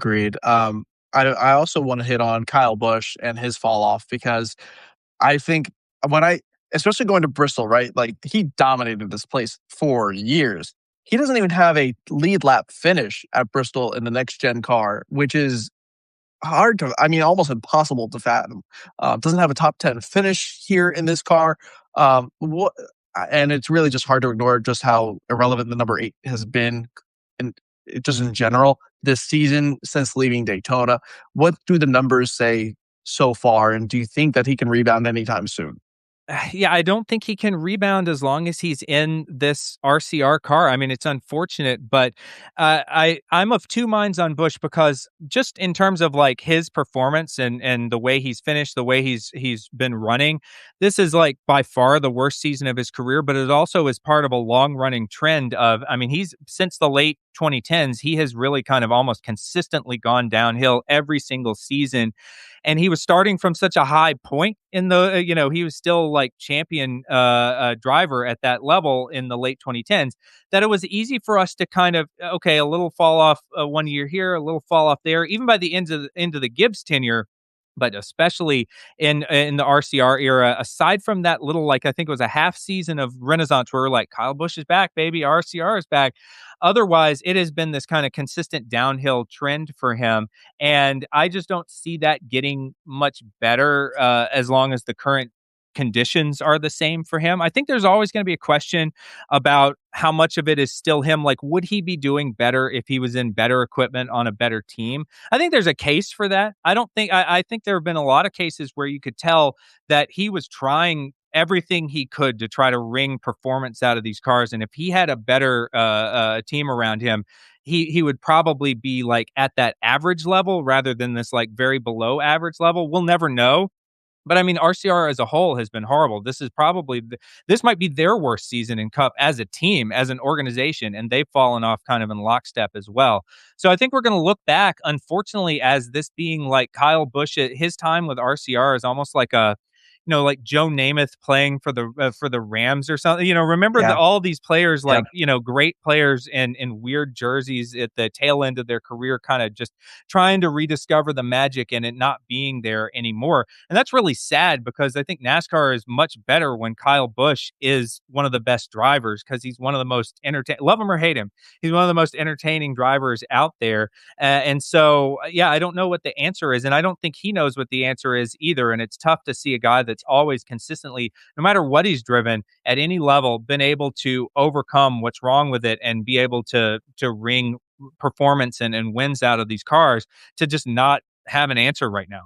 agreed. I also want to hit on Kyle Busch and his fall off because I think when I, especially going to Bristol, right? Like he dominated this place for years. He doesn't even have a lead lap finish at Bristol in the next gen car, which is hard to, I mean, almost impossible to fathom. Doesn't have a top 10 finish here in this car. What, and it's really just hard to ignore just how irrelevant the number 8 has been, and just in general this season since leaving Daytona. What do the numbers say so far, and do you think that he can rebound anytime soon? Yeah, I don't think he can rebound as long as he's in this RCR car. I mean, it's unfortunate, but I'm of two minds on Bush because just in terms of like his performance and the way he's finished, the way he's been running, this is like by far the worst season of his career. But it also is part of a long running trend of, I mean, he's since the late 2010s, he has really kind of almost consistently gone downhill every single season, and he was starting from such a high point in the he was still like champion driver at that level in the late 2010s, that it was easy for us to kind of, okay, a little fall off one year here, a little fall off there, even by the end of the Gibbs tenure. But especially in the RCR era, aside from that little, like I think it was a half season of Renaissance where we're like, Kyle Busch is back, baby, RCR is back. Otherwise, it has been this kind of consistent downhill trend for him, and I just don't see that getting much better as long as the current conditions are the same for him. I think there's always going to be a question about how much of it is still him. Like, would he be doing better if he was in better equipment on a better team? I think there's a case for that. I think there have been a lot of cases where you could tell that he was trying everything he could to try to wring performance out of these cars. And if he had a better team around him, he would probably be like at that average level rather than this like very below average level. We'll never know. But I mean, RCR as a whole has been horrible. This is probably this might be their worst season in Cup as a team, as an organization, and they've fallen off kind of in lockstep as well. So I think we're going to look back, unfortunately, as this being like Kyle Busch. His time with RCR is almost like a, like Joe Namath playing for the Rams or something. Remember Yeah, all these players, yeah. like great players in weird jerseys at the tail end of their career, kind of just trying to rediscover the magic and it not being there anymore. And that's really sad because I think NASCAR is much better when Kyle Busch is one of the best drivers because he's one of the most entertaining. Love him or hate him, he's one of the most entertaining drivers out there. And so, yeah, I don't know what the answer is, and I don't think he knows what the answer is either. And it's tough to see a guy that's always consistently, no matter what he's driven at any level, been able to overcome what's wrong with it and be able to wring performance and wins out of these cars, to just not have an answer right now.